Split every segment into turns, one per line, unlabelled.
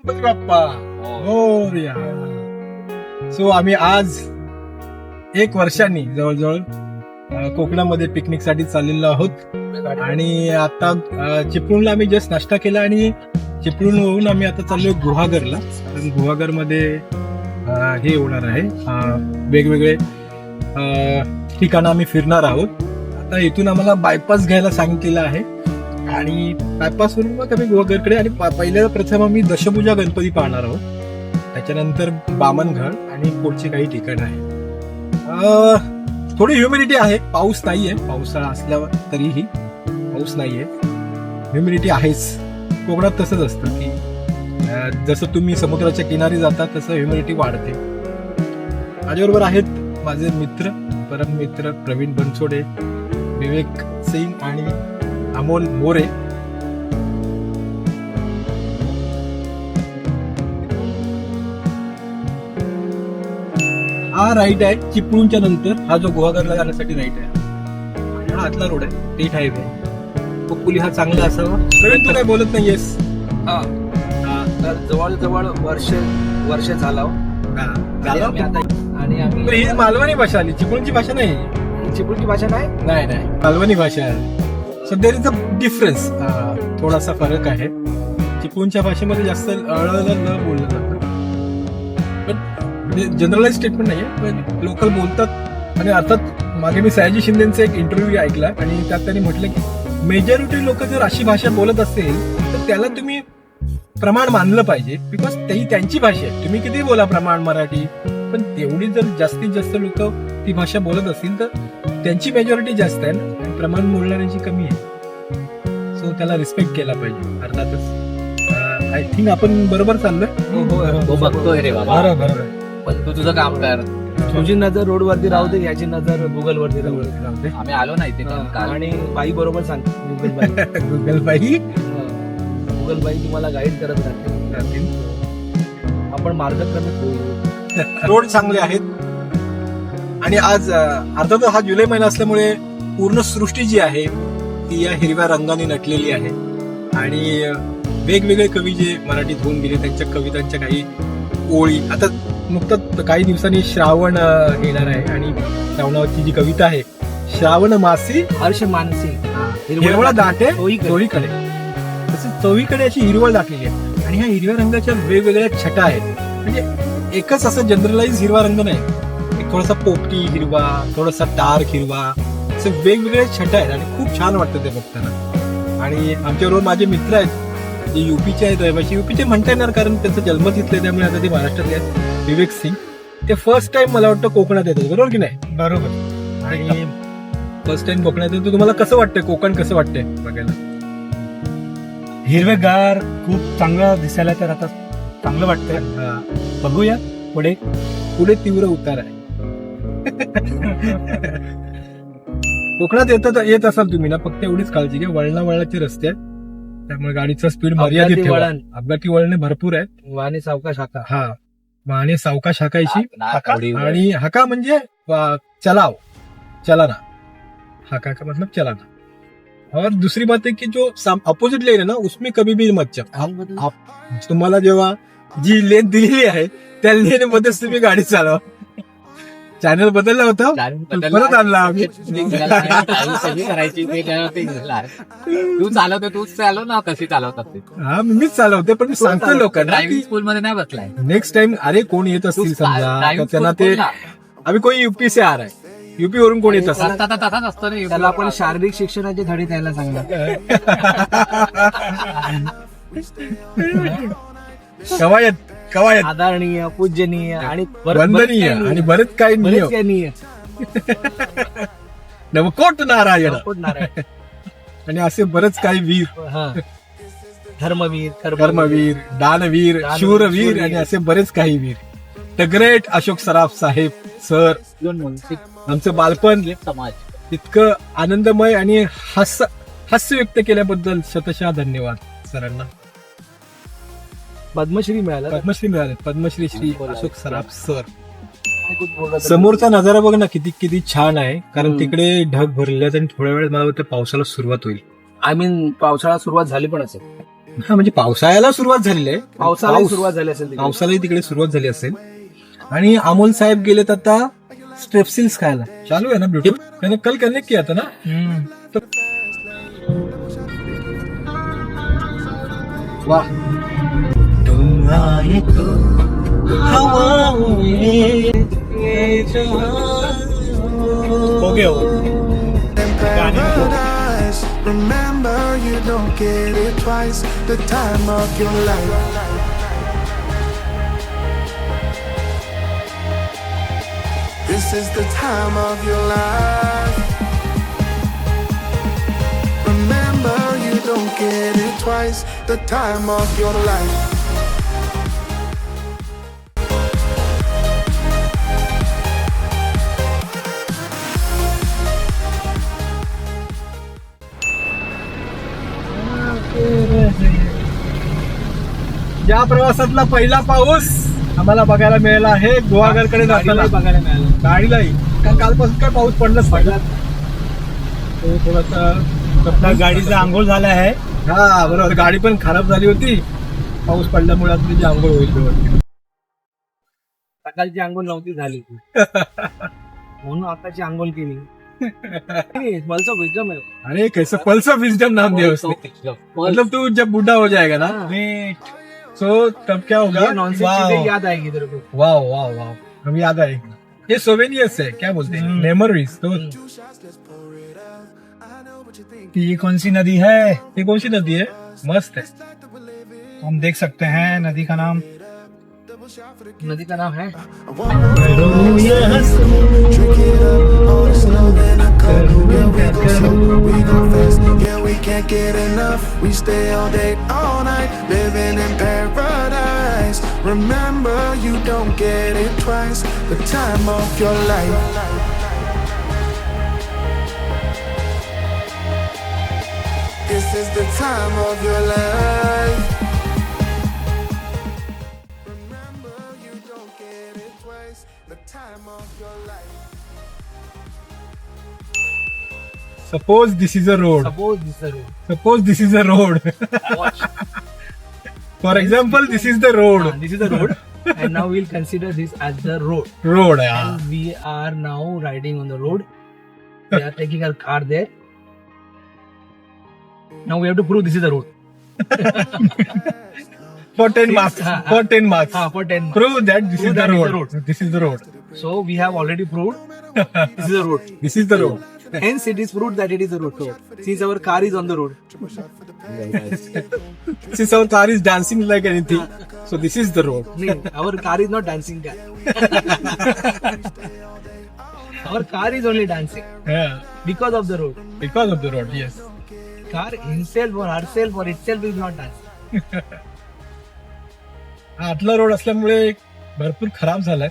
Ganpati Bappa Morya. So आम्ही आज 1 वर्षांनी जवळजवळ कोकणामध्ये पिकनिक साठी चाललेलो आहोत आणि आता चिपळूणला आम्ही जस्ट नाश्ता केला आणि चिपळूणवरून आम्ही आता चाललोय गुहागरला. कारण गुहागरमध्ये हे होणार आहे, वेगवेगळे ठिकाणं आम्ही फिरणार आहोत. आता इथून आम्हाला बायपास घ्यायला सांगितलेलं आहे आणि बायपास वरून मग आम्ही गुहागरकडे आणि पहिल्या प्रथम आम्ही दशभुजा गणपती पाहणार आहोत. त्याच्यानंतर बामनघाट आणि पुढची काही ठिकाणं आहेत. थोडी ह्युमिडिटी आहे, पाऊस नाहीये, पावसाळा असल्यावर तरीही पाऊस नाहीये, ह्युमिडिटी आहेच. कोकणात तसंच असतं की जसं तुम्ही समुद्राच्या किनारी जाता तसं ह्युमिडिटी वाढते. माझ्याबरोबर आहेत माझे मित्र, परम मित्र प्रवीण बनसोडे, विवेक सिंग आणि अमोल मोरे. हा राईट आहे चिपळूणच्या नंतर, हा जो गुहागरला जाण्यासाठी राईट आहे. हा आतला रोड आहे, स्टेट हायवे. कोकपुली हा चांगला असावा. प्रवीण तू काय बोलत नाहीयेस?
तर जवळजवळ वर्ष झालं आणि आम्ही
ही मालवणी भाषा आली, चिपळूणची भाषा नाही.
चिपळूणची भाषा नाही,
मालवणी भाषा आहे. सध्या इज अ डिफरन्स, थोडासा फरक आहे. चिपळूणच्या भाषेमध्ये जास्त न बोललं जातं, पण जनरलाइज स्टेटमेंट नाहीये, पण लोकल बोलतात. आणि अर्थात मागे मी सयाजी शिंदेचा एक इंटरव्ह्यू ऐकला आणि त्यात त्यांनी म्हटलं की मेजॉरिटी लोक जर अशी भाषा बोलत असेल तर त्याला तुम्ही प्रमाण मानलं पाहिजे, बिकॉज तेही त्यांची भाषा आहे. तुम्ही किती बोला प्रमाण मराठी, पण तेवढी जर जास्तीत जास्त लोक ती भाषा बोलत असतील तर त्यांची मेजॉरिटी जास्त आहे ना, आणि प्रमाण बोलणाऱ्यांची कमी आहे. सो त्याला रिस्पेक्ट केला पाहिजे. अर्थातच आय थिंक आपण बरोबर चाललोय.
तो बघतोय रे बाबा,
बरोबर.
पण तू तुझं काम कर. तुझी नजर रोड वरती राहू दे, याची नजर गुगल वरती राहू दे.
आम्ही आलो नाही ते
आणि बाई बरोबर सांगते, गुगल बाई
गुगल बाई
गुगल बाई तुम्हाला गाईड करत राहते. आपण मार्गक्रमित होऊ.
रोड चांगले आहेत. आणि आज अर्थात हा जुलै महिना असल्यामुळे पूर्ण सृष्टी जी आहे ती या हिरव्या रंगाने नटलेली आहे. आणि वेगवेगळे कवी जे मराठीत होऊन गेले त्यांच्या कवितांच्या काही ओळी. आता नुकतंच काही दिवसांनी श्रावण येणार आहे आणि श्रावणाची जी कविता आहे, श्रावण मासी
हर्ष मानसी
हिरवळ दाटे चोळीकडे, तसं चोळीकडे अशी हिरवळ दाटलेली आहे. आणि ह्या हिरव्या रंगाच्या वेगवेगळ्या छटा आहेत. म्हणजे एकच असं जनरलाइज हिरवा रंग नाही, एक थोडासा पोपटी हिरवा, थोडासा डार्क हिरवा, असे वेगवेगळे छटा आहेत आणि खूप छान वाटतं ते बघताना. आणि आमच्याबरोबर माझे मित्र आहेत जे युपीचे आहेत, रहिवासी युपीचे म्हणता येणार कारण त्यांचा जन्म तिथले, त्यामुळे आता ते महाराष्ट्रातले आहेत. विवेक सिंग, ते फर्स्ट टाइम मला वाटतं कोकणात येतात, बरोबर की नाही?
बरोबर.
आणि फर्स्ट टाइम कोकणात येतो. तुम्हाला कसं वाटतंय, कोकण कसं वाटतंय बघायला?
हिरवेगार, खूप चांगलं दिसायला तर आता चांगलं वाटतंय. बघूया पुढे
पुढे तीव्र उतार आहे. कोकणात येत असाल तुम्ही ना, फक्त एवढीच काळजी घ्या, वळणाचे रस्ते आहेत, त्यामुळे गाडीचा स्पीड मर्यादित ठेवा. अपघाती वळणे भरपूर आहेत.
वाणी सावकाश हाका.
हा, वाहने सावकाश हाकायची. आणि हाका म्हणजे चलाव, चलाना. हाका का मतलब चलाना. और दूसरी बात है कि जो अपोजिट लेन है ना, उसमें कभी भी मत चला. तुम्हाला जेव्हा जी लेन दिलेली आहे त्या लेन मध्येच तुम्ही गाडी चालवा. चॅनल बदलला होता, परत आणला आम्ही.
करायची तू चालवतो, तूच चालव ना, कशी चालवतात ते.
हा, मीच चालवते, पण मी सांगतो लोकांना
ड्रायव्हिंग स्कूल मध्ये नाही बसलाय.
नेक्स्ट टाइम अरे कोण येत असतील समजा तर त्यांना ते, आम्ही कोणी युपी से आ रहा है, युपी वरून कोण येत असेल
तसाच असतो ना.
त्याला आपण शारीरिक शिक्षणाचे धडे द्यायला सांगला.
कवायत
आदरणीय, पूजनीय आणि
वंदनीय आणि बरेच काही नियम. नवकोट नारायण आणि असे बरेच काही वीर, धर्मवीर, दानवीर, शूरवीर आणि असे बरेच काही वीर. द ग्रेट अशोक सराफ साहेब सर, आमचं बालपण
समाज
इतकं आनंदमय आणि हास्य व्यक्त केल्याबद्दल शतशः धन्यवाद सरांना.
पद्मश्री मिळाले.
पद्मश्री श्री अशोक सराफ सर. समोरचा नजारा बघ ना, किती छान आहे. कारण तिकडे ढग भरले आणि थोड्या वेळात मला वाटतं पावसाला सुरुवात होईल.
आय मीन पावसाळा सुरुवात झाली पण असेल.
हा म्हणजे पावसाळ्याला सुरुवात झालेली आहे.
पावसाला
पाऊस-
सुरुवात झाली असेल तिकडे.
पावसालाही तिकडे सुरुवात झाली असेल. आणि अमोल साहेब गेलेत आता स्ट्रेप्सिल्स खायला. चालू आहे ना ब्युटी, त्याने कल कनेक्ट किया था ना. वाह.
हो गया वो.
paradise. Remember, you don't get it twice. The time of your life. This is the time of your life. Remember, you don't get it twice. The time of your life.
या प्रवासातला पहिला पाऊस आम्हाला बघायला मिळाला आहे गुहागरकडे जाताना.
गाडीलाही बघायला मिळालं.
गाडीलाही, कारण कालपासून काय पाऊस पडलाच पडला. तो थोडासा
आपला गाडीचा आंघोळ झाला आहे.
हा बरोबर, गाडी पण खराब झाली होती पाऊस पडल्यामुळे. आता तिची आंघोळ होईल व्यवस्थित.
सकाळची आंघोळ नव्हती झाली म्हणून आताची आंघोळ केली. मलचा विजम आहे.
अरे कैसे पल्स ऑफ विजडम नाम दिया उसने. मतलब तू जब बूढ़ा हो जाएगा ना तो तब क्या होगा.
ये नॉनसेंस चीजें याद आएगी तेरे को.
वाह वाह वाह, हम याद आएगी. ये सोवेनियर्स है, क्या बोलते हैं, मेमोरीज. तो
ये कौन सी नदी है?
ये कौन सी नदी है? मस्त है.
हम देख सकते हैं नदी का नाम.
नदी का नाम है
Drink it up, all the snow in a cup. Yeah, we go slow, we go fast. Yeah, we can't get enough. We stay all day, all night, living in paradise. Remember, you don't get it twice. The time of your life. This is the time of your life. Remember, you don't get it twice. The time of your life.
Suppose this is a road.
Suppose this road.
Suppose this is a road. For example this is the road.
This is the road and now we'll consider this as the road.
Road है.
And we are now riding on the road. We are taking our car there. Now we have to prove this is the road.
For 10 marks. For 10 marks.
For 10 marks.
Prove that this
Prove
is the
that is the
road.
road.
This is the road.
So we have already proved this is the road.
This is the road.
Hence it is proved that it is the road. Since our car is on the road.
Since our car is dancing like anything, so this is the road.
No, our car is not dancing car. Our car is only dancing
Yeah.
because of the road.
Because of the road, yes.
Car himself or herself or itself is not dancing.
हा आतला road असल्यामुळे भरपूर खराब झालाय.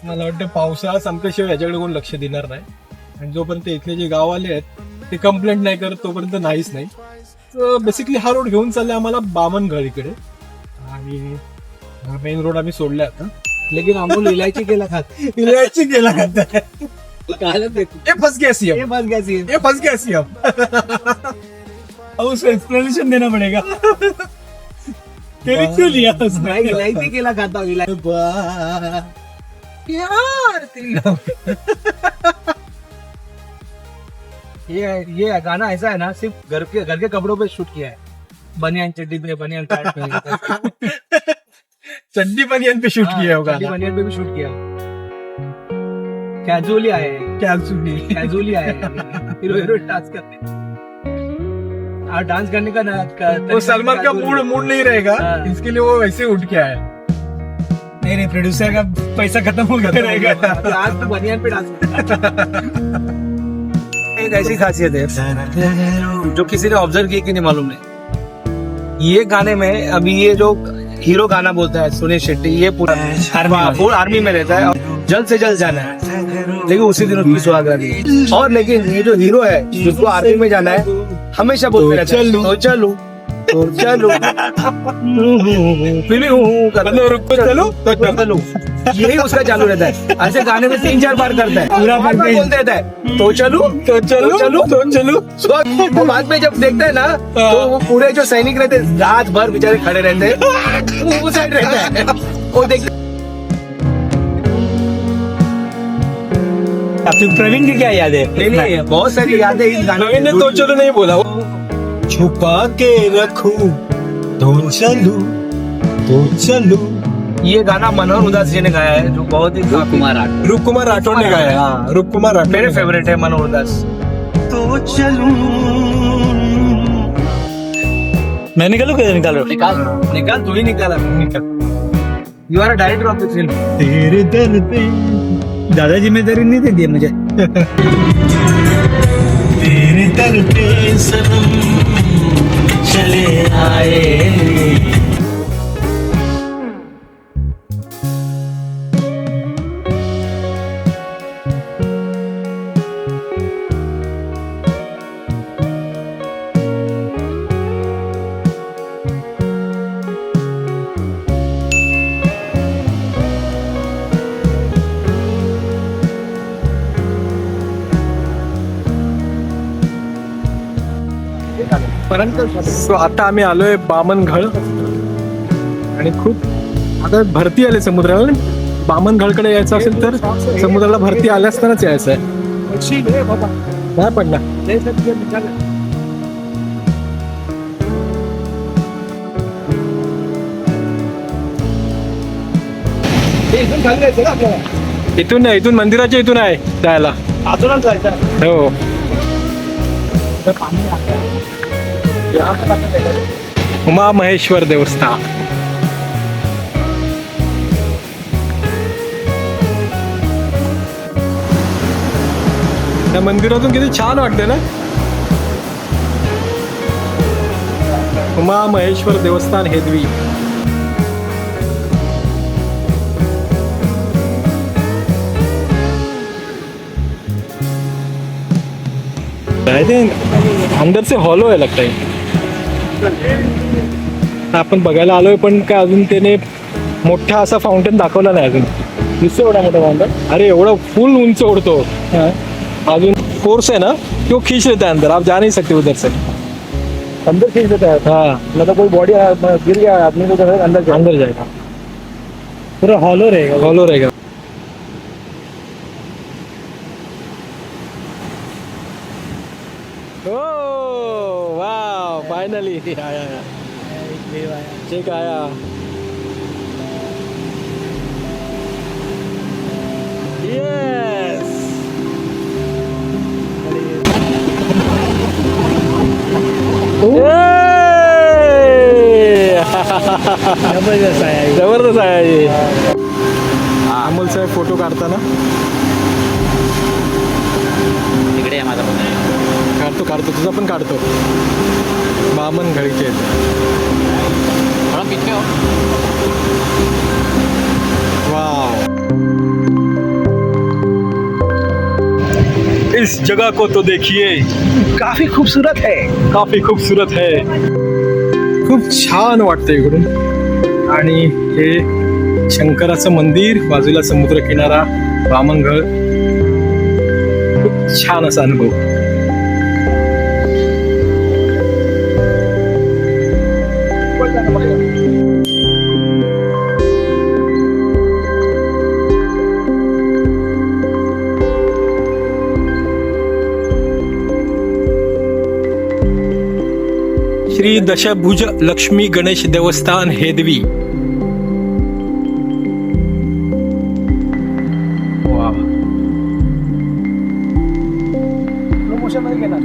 मला वाटतं पावसाळा संपेशिवाय याच्याकडे कोण लक्ष देणार नाही. आणि जोपर्यंत इथले जे गाववाले आहेत ते कंप्लेंट नाही करत तोपर्यंत नाहीच नाही. बेसिकली हा रोड घेऊन चाललाय आम्हाला बामनगड इकडे. आणि हा मेन रोड आम्ही सोडलाय आता.
लेकिन अमोल इलायची केला खात.
इलायची गेला खाता.
कालच देतो.
ये फंस गया सीएम.
ये बस गया
ये फंस गया सीएम.
अब उसको एक्सप्लेनेशन देना पड़ेगा. तेरी क्यों लिया उसने?
मैं इलायची केला खाता हूँ. ये गाना ऐसा है ना, सिर्फ घर के कपड़ों पे शूट किया है. बनियान चड्डी पे, बनियान पैंट पे,
चड्डी बनियान पे शूट किया होगा.
चड्डी बनियान पे भी शूट किया. कैजुअली आए हैं. कैजुअली आए हैं. हीरो डांस करते. और डांस करने का
वो सलमान का मूड नहीं रहेगा.
हाँ.
इसके लिए वो वैसे उठ के आया.
नहीं प्रोड्यूसर का पैसा खत्म हो गया रहेगा.
आज तो बनियान पे डांस. एक ऐसी खासियत है जो किसी ने ऑब्जर्व की कि नहीं मालूम नहीं. ये गाने में अभी ये जो हीरो गाना बोलता है सुनील शेट्टी, ये पूरा फुल आर्मी में रहता है और जल्द से जल्द जाना है, लेकिन उसी दिन उसकी सुहागरात. और लेकिन ये जो हीरो है जिसको आर्मी में जाना है हमेशा बोलते रहता है तो चलू. तो चलो फिर भी
रुको चलो तो
चलो यही उसका चालू रहता है। ऐसे गाने में 3-4 बार करता है, पूरा बार बोल देता है तो चलो
तो चलो तो चलो
वो बाद में जब देखता है ना तो वो पूरे जो सैनिक रहते हैं रात भर बेचारे खड़े रहते हैं, वो साइड रहता है वो देख।
आपकी प्रवीण की क्या याद है?
नहीं बहुत सारी यादें इस गाने
नवीन ने तो चलो नहीं बोला, छुपा के रखूं तो चलूं।
ये गाना मनोहर उदास जी ने गाया है, जो बहुत ही
रूप कुमार राठौर।
रूप कुमार राठौड़ ने गाया है।
हाँ।
रूप कुमार राठौड़
मेरे फेवरेट है मनोहर उदास।
तो चलूं।
मैं निकालू कैसे निकाल रहा
निकाल तू ही निकाला। You are director of the film.
तेरे दर पे
दादा जिम्मेदारी नहीं दे दी मुझे।
तेरे दर पे सनम चले आए। So, आता आम्ही आलोय बामनघळ आणि खूप आता भरती आली समुद्राला. बामनघळकडे यायचं असेल तर समुद्राला भरती आल्या असतानाच यायचं आहे. नाही पडणार. इथून नाही, इथून मंदिराच्या इथून आहे जायला. हो उमा महेश्वर देवस्थान. त्या मंदिरातून किती छान वाटते ना. उमा महेश्वर देवस्थान हेदवी. अंदर से हॉलो आहे लगता है. आपण बघायला आलोय पण काय अजून त्याने मोठा असा फाउंटेन दाखवला नाही अजून. दिसतो एवढा मोठा फाउंटेन. अरे एवढा फुल उंच उडतो. अजून फोर्स है ना क्यों खींच लेता है अंदर. आप जा नहीं सकते उधर से.
अंदर खींच देता है.
हाँ
मतलब कोई बॉडी गिर गया आदमी को
अंदर जाएगा.
पूरा हॉलो रहेगा.
हॉलो रहेगा. Oh, wow, finally आया. ठीक आया. Yes.
जबरदस्त आहे.
जबरदस्त आहे. अमोल साहेब फोटो काढताना
तिकडे आहे माझा
काढतो तुझा पण काढतो. बामनघळीचे
थोडा पीछे हो.
वाव. इस जगह को तो देखिए.
काफी खूबसूरत है.
काफी खूबसूरत है. खूप छान वाटतं इकडून. आणि हे शंकराचं मंदिर, बाजूला समुद्र किनारा, बामनघळ. खूप छान असा अनुभव. श्री दशभुज लक्ष्मी गणेश देवस्थान हेदवी.
प्रमोशन मध्ये गेला.